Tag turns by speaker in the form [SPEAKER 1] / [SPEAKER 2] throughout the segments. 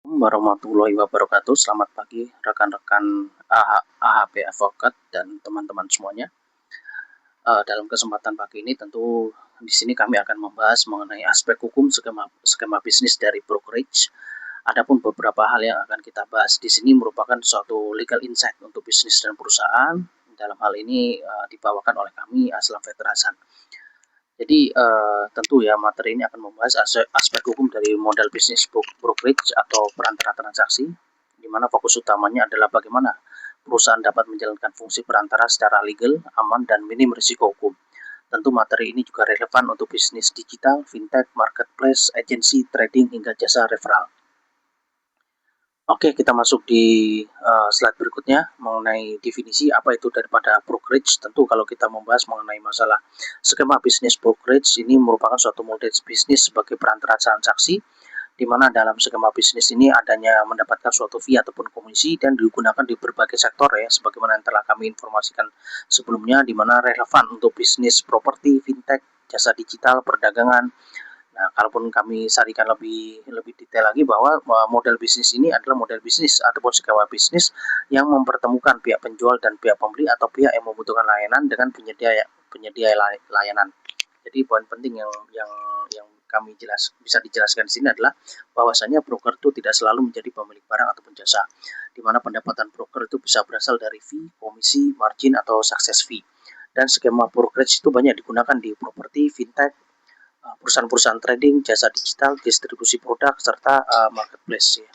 [SPEAKER 1] Warahmatullahi wabarakatuh. Selamat pagi rekan-rekan AHP Advokat dan teman-teman semuanya. Dalam kesempatan pagi ini tentu di sini kami akan membahas mengenai aspek hukum skema bisnis dari brokerage. Adapun beberapa hal yang akan kita bahas di sini merupakan suatu legal insight untuk bisnis dan perusahaan. Dalam hal ini dibawakan oleh kami Aslam Fetter Hasan. Jadi tentu ya materi ini akan membahas aspek hukum dari modal bisnis brokerage atau perantara transaksi, di mana fokus utamanya adalah bagaimana perusahaan dapat menjalankan fungsi perantara secara legal, aman, dan minim risiko hukum. Tentu materi ini juga relevan untuk bisnis digital, fintech, marketplace, agensi, trading, hingga jasa referral. Oke, kita masuk di slide berikutnya mengenai definisi apa itu daripada brokerage. Tentu kalau kita membahas mengenai masalah skema bisnis brokerage, ini merupakan suatu model bisnis sebagai perantara transaksi, di mana dalam skema bisnis ini adanya mendapatkan suatu fee ataupun komisi dan digunakan di berbagai sektor ya, sebagaimana yang telah kami informasikan sebelumnya, di mana relevan untuk bisnis properti, fintech, jasa digital, perdagangan. Nah, kalaupun kami sarikan lebih detail lagi bahwa model bisnis ini adalah model bisnis ataupun skema bisnis yang mempertemukan pihak penjual dan pihak pembeli atau pihak yang membutuhkan layanan dengan penyedia layanan. Jadi poin penting yang kami bisa dijelaskan di sini adalah bahwasanya broker itu tidak selalu menjadi pemilik barang ataupun jasa, di mana pendapatan broker itu bisa berasal dari fee, komisi, margin, atau success fee. Dan skema brokerage itu banyak digunakan di properti, fintech, perusahaan-perusahaan trading, jasa digital, distribusi produk, serta marketplace ya.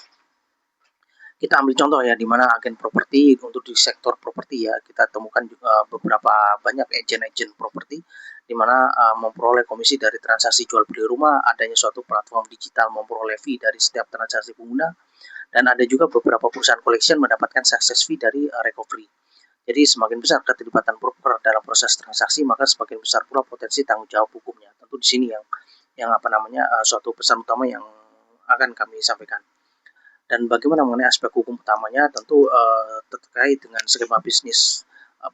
[SPEAKER 1] Kita ambil contoh ya, di mana agen properti, untuk di sektor properti ya, kita temukan juga beberapa banyak agen-agen properti di mana memperoleh komisi dari transaksi jual beli rumah, adanya suatu platform digital memperoleh fee dari setiap transaksi pengguna, dan ada juga beberapa perusahaan collection mendapatkan success fee dari recovery. Jadi semakin besar keterlibatan broker dalam proses transaksi, maka semakin besar pula potensi tanggung jawab hukumnya. Tentu di sini yang suatu pesan utama yang akan kami sampaikan. Dan bagaimana mengenai aspek hukum utamanya, tentu terkait dengan skema bisnis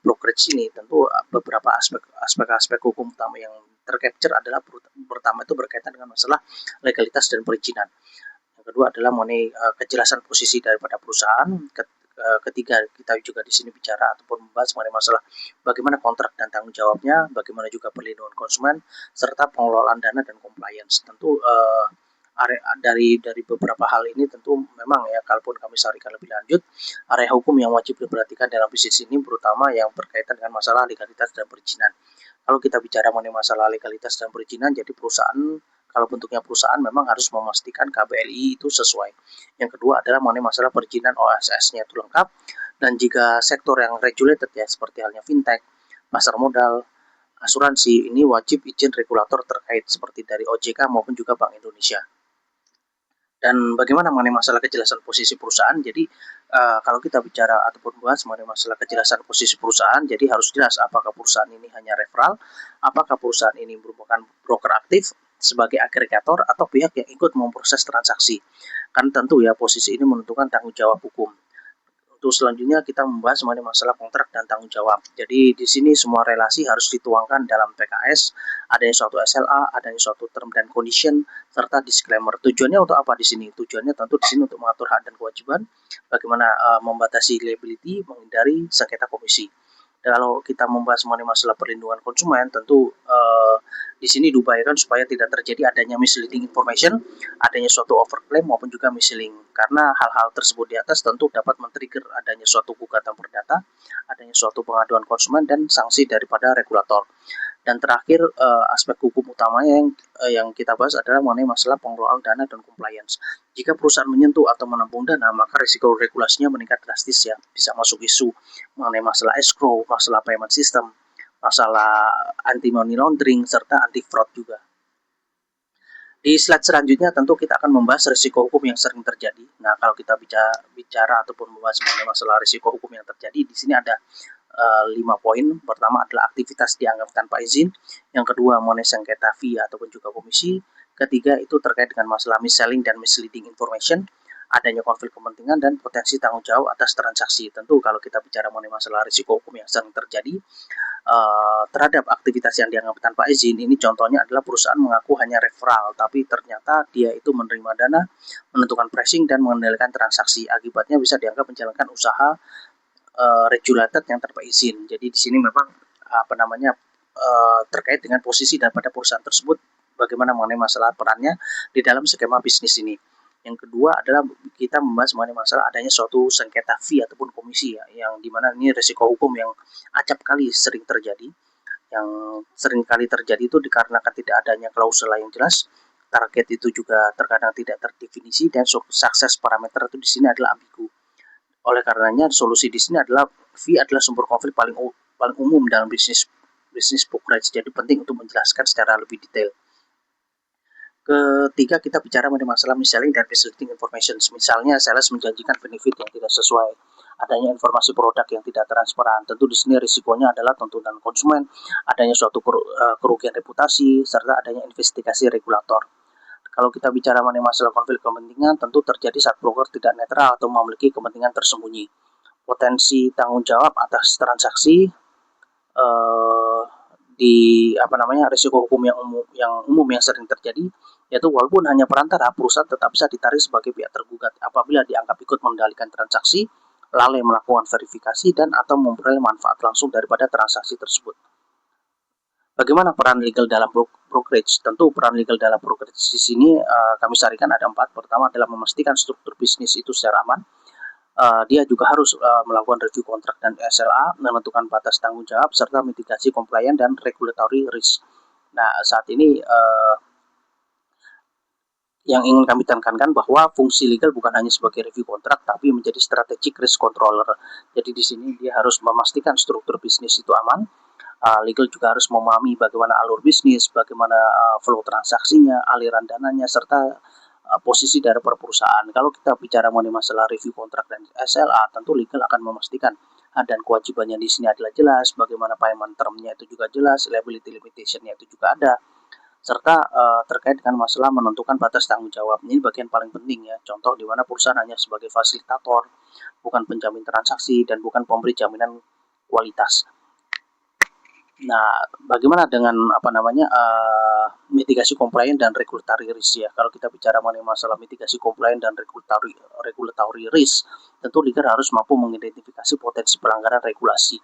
[SPEAKER 1] brokerage ini, tentu beberapa aspek hukum utama yang tercapture adalah pertama itu berkaitan dengan masalah legalitas dan perizinan. Yang kedua adalah mengenai kejelasan posisi daripada perusahaan. Ketiga, kita juga di sini bicara ataupun membahas mengenai masalah bagaimana kontrak dan tanggung jawabnya, bagaimana juga perlindungan konsumen, serta pengelolaan dana dan compliance. Tentu dari beberapa hal ini tentu memang ya, kalaupun kami sarikan lebih lanjut, area hukum yang wajib diperhatikan dalam bisnis ini terutama yang berkaitan dengan masalah legalitas dan perizinan. Kalau kita bicara mengenai masalah legalitas dan perizinan, jadi perusahaan, kalau bentuknya perusahaan memang harus memastikan KBLI itu sesuai. Yang kedua adalah mengenai masalah perizinan OSS-nya itu lengkap, dan jika sektor yang regulated ya, seperti halnya fintech, pasar modal, asuransi, ini wajib izin regulator terkait seperti dari OJK maupun juga Bank Indonesia. Dan bagaimana mengenai masalah kejelasan posisi perusahaan, jadi kalau kita bicara ataupun bahas mengenai masalah kejelasan posisi perusahaan, jadi harus jelas apakah perusahaan ini hanya referral, apakah perusahaan ini merupakan broker aktif sebagai agregator atau pihak yang ikut memproses transaksi. Kan tentu ya, posisi ini menentukan tanggung jawab hukum. Untuk selanjutnya kita membahas mengenai masalah kontrak dan tanggung jawab. Jadi di sini semua relasi harus dituangkan dalam PKS, adanya suatu SLA, adanya suatu term dan condition, serta disclaimer. Tujuannya untuk apa di sini? Tujuannya tentu di sini untuk mengatur hak dan kewajiban, bagaimana membatasi liability, menghindari sengketa komisi. Kalau kita membahas mengenai masalah perlindungan konsumen, tentu di sini diupayakan supaya tidak terjadi adanya misleading information, adanya suatu overclaim maupun juga misleading. Karena hal-hal tersebut di atas tentu dapat men-trigger adanya suatu gugatan perdata, adanya suatu pengaduan konsumen, dan sanksi daripada regulator. Dan terakhir, aspek hukum utamanya yang kita bahas adalah mengenai masalah pengelolaan dana dan compliance. Jika perusahaan menyentuh atau menampung dana, maka risiko regulasinya meningkat drastis ya. Bisa masuk isu mengenai masalah escrow, masalah payment system, masalah anti money laundering, serta anti fraud juga. Di slide selanjutnya tentu kita akan membahas risiko hukum yang sering terjadi. Nah, kalau kita bicara ataupun membahas mengenai masalah risiko hukum yang terjadi, di sini ada 5 poin. Pertama adalah aktivitas dianggap tanpa izin. Yang kedua mengenai sengketa fee ataupun juga komisi. Ketiga itu terkait dengan masalah mis-selling dan misleading information. adanya konflik kepentingan dan potensi tanggung jawab atas transaksi. Tentu kalau kita bicara mengenai masalah risiko hukum yang sering terjadi terhadap aktivitas yang dianggap tanpa izin, ini contohnya adalah perusahaan mengaku hanya referral, tapi ternyata dia itu menerima dana, menentukan pricing, dan mengendalikan transaksi. Akibatnya bisa dianggap menjalankan usaha regulated yang tanpa izin. Jadi di sini memang terkait dengan posisi daripada perusahaan tersebut, bagaimana mengenai masalah perannya di dalam skema bisnis ini. Yang kedua adalah kita membahas mengenai masalah adanya suatu sengketa fee ataupun komisi ya, yang dimana ini risiko hukum yang acap kali sering terjadi. Yang sering kali terjadi itu dikarenakan tidak adanya klausul yang jelas, target itu juga terkadang tidak terdefinisi, dan sukses parameter itu di sini adalah ambigu. Oleh karenanya solusi di sini adalah fee adalah sumber konflik paling umum dalam bisnis brokerage. Jadi penting untuk menjelaskan secara lebih detail. Ketiga, kita bicara mengenai masalah mis-selling dan misleading information. Misalnya sales menjanjikan benefit yang tidak sesuai, adanya informasi produk yang tidak transparan. Tentu di sini risikonya adalah tuntutan konsumen, adanya suatu kerugian reputasi, serta adanya investigasi regulator. Kalau kita bicara mengenai masalah konflik kepentingan, tentu terjadi saat broker tidak netral atau memiliki kepentingan tersembunyi. Potensi tanggung jawab atas transaksi risiko hukum yang umum yang sering terjadi, yaitu walaupun hanya perantara, perusahaan tetap bisa ditarik sebagai pihak tergugat apabila dianggap ikut mengendalikan transaksi, lalai melakukan verifikasi, dan atau memperoleh manfaat langsung daripada transaksi tersebut. Bagaimana peran legal dalam brokerage? Tentu peran legal dalam brokerage di sini kami sarankan ada 4. Pertama adalah memastikan struktur bisnis itu secara aman. Dia juga harus melakukan review kontrak dan SLA, menentukan batas tanggung jawab, serta mitigasi compliance dan regulatory risk. Nah, saat ini yang ingin kami tekankan bahwa fungsi legal bukan hanya sebagai review kontrak, tapi menjadi strategic risk controller. Jadi di sini dia harus memastikan struktur bisnis itu aman. Legal juga harus memahami bagaimana alur bisnis, bagaimana flow transaksinya, aliran dananya, serta posisi dari perusahaan. Kalau kita bicara mengenai masalah review kontrak dan SLA, tentu legal akan memastikan dan kewajibannya di sini adalah jelas, bagaimana payment termnya itu juga jelas, liability limitation-nya itu juga ada, serta terkait dengan masalah menentukan batas tanggung jawab. Ini bagian paling penting ya. Contoh di mana perusahaan hanya sebagai fasilitator, bukan penjamin transaksi, dan bukan pemberi jaminan kualitas. Nah, bagaimana dengan mitigasi compliance dan regulatory risk ya? Kalau kita bicara mengenai masalah mitigasi compliance dan regulatory risk, tentu legal harus mampu mengidentifikasi potensi pelanggaran regulasi.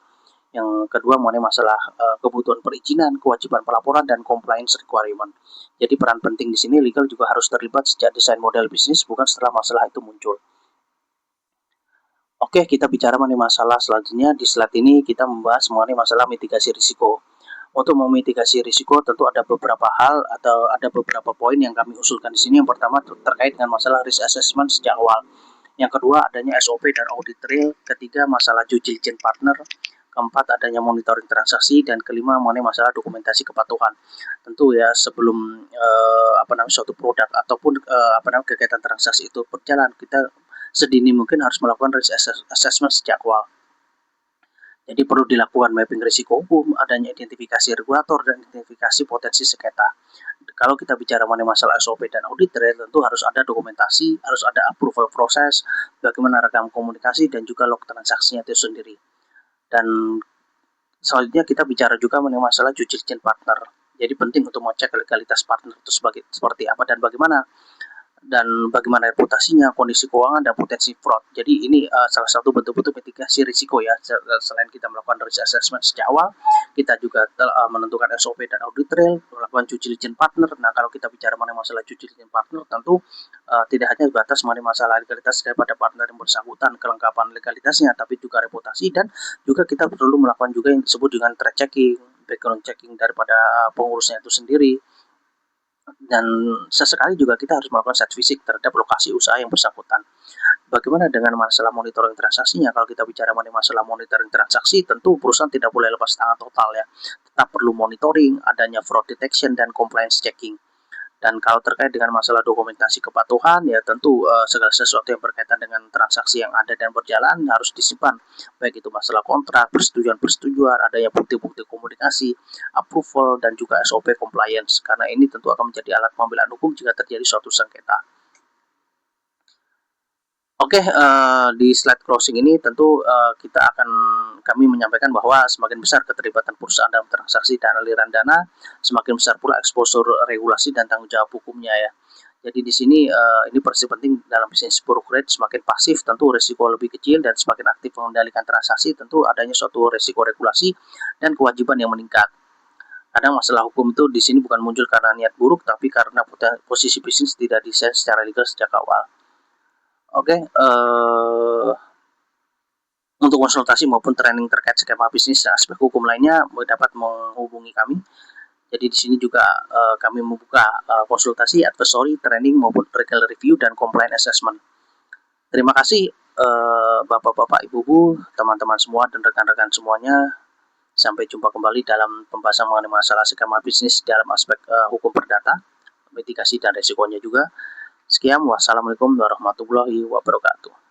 [SPEAKER 1] Yang kedua mengenai masalah kebutuhan perizinan, kewajiban pelaporan, dan compliance requirement. Jadi peran penting di sini legal juga harus terlibat sejak desain model bisnis, bukan setelah masalah itu muncul. Oke, kita bicara mengenai masalah selanjutnya. Di slide ini kita membahas mengenai masalah mitigasi risiko. Untuk memitigasi risiko tentu ada beberapa hal atau ada beberapa poin yang kami usulkan di sini. Yang pertama terkait dengan masalah risk assessment sejak awal. Yang kedua adanya SOP dan audit trail. Ketiga masalah due diligence partner. Keempat adanya monitoring transaksi, dan kelima mengenai masalah dokumentasi kepatuhan. Tentu ya sebelum suatu produk ataupun kegiatan transaksi itu berjalan, kita sedini mungkin harus melakukan risk assessment sejak awal. Jadi perlu dilakukan mapping risiko hukum, adanya identifikasi regulator, dan identifikasi potensi sengketa. Kalau kita bicara mengenai masalah SOP dan audit trail, tentu harus ada dokumentasi, harus ada approval proses, bagaimana rekam komunikasi, dan juga log transaksinya itu sendiri. Dan selanjutnya kita bicara juga mengenai masalah due diligence partner. Jadi penting untuk mengecek legalitas partner itu seperti apa dan bagaimana reputasinya, kondisi keuangan, dan potensi fraud. Jadi ini salah satu bentuk-bentuk mitigasi risiko ya. Selain kita melakukan risk assessment sejak awal, kita juga menentukan SOP dan audit trail, melakukan due diligence partner. Nah, kalau kita bicara mengenai masalah due diligence partner, tentu tidak hanya batas mengenai masalah legalitas daripada partner yang bersangkutan, kelengkapan legalitasnya, tapi juga reputasi, dan juga kita perlu melakukan juga yang disebut dengan threat checking, background checking daripada pengurusnya itu sendiri. Dan sesekali juga kita harus melakukan site visit terhadap lokasi usaha yang bersangkutan. Bagaimana dengan masalah monitoring transaksinya? Kalau kita bicara mengenai masalah monitoring transaksi, tentu perusahaan tidak boleh lepas tangan total ya. Tetap perlu monitoring, adanya fraud detection, dan compliance checking. Dan kalau terkait dengan masalah dokumentasi kepatuhan, ya tentu segala sesuatu yang berkaitan dengan transaksi yang ada dan berjalan harus disimpan. Baik itu masalah kontrak, persetujuan, adanya bukti-bukti komunikasi, approval, dan juga SOP compliance. Karena ini tentu akan menjadi alat pembelaan hukum jika terjadi suatu sengketa. Oke, di slide closing ini tentu kami menyampaikan bahwa semakin besar keterlibatan perusahaan dalam transaksi dan aliran dana, semakin besar pula eksposur regulasi dan tanggung jawab hukumnya ya. Jadi di sini ini prinsip penting dalam bisnis brokerage. Semakin pasif tentu risiko lebih kecil, dan semakin aktif mengendalikan transaksi tentu adanya suatu risiko regulasi dan kewajiban yang meningkat. Kadang masalah hukum itu di sini bukan muncul karena niat buruk, tapi karena posisi bisnis tidak desain secara legal sejak awal. Oke, untuk konsultasi maupun training terkait skema bisnis dan aspek hukum lainnya dapat menghubungi kami. Jadi di sini juga kami membuka konsultasi, advisory, training maupun legal review dan compliance assessment. Terima kasih Bapak-bapak, Ibu-ibu, teman-teman semua dan rekan-rekan semuanya. Sampai jumpa kembali dalam pembahasan mengenai masalah skema bisnis dalam aspek hukum perdata, mitigasi dan resikonya juga. Sekian, wassalamualaikum warahmatullahi wabarakatuh.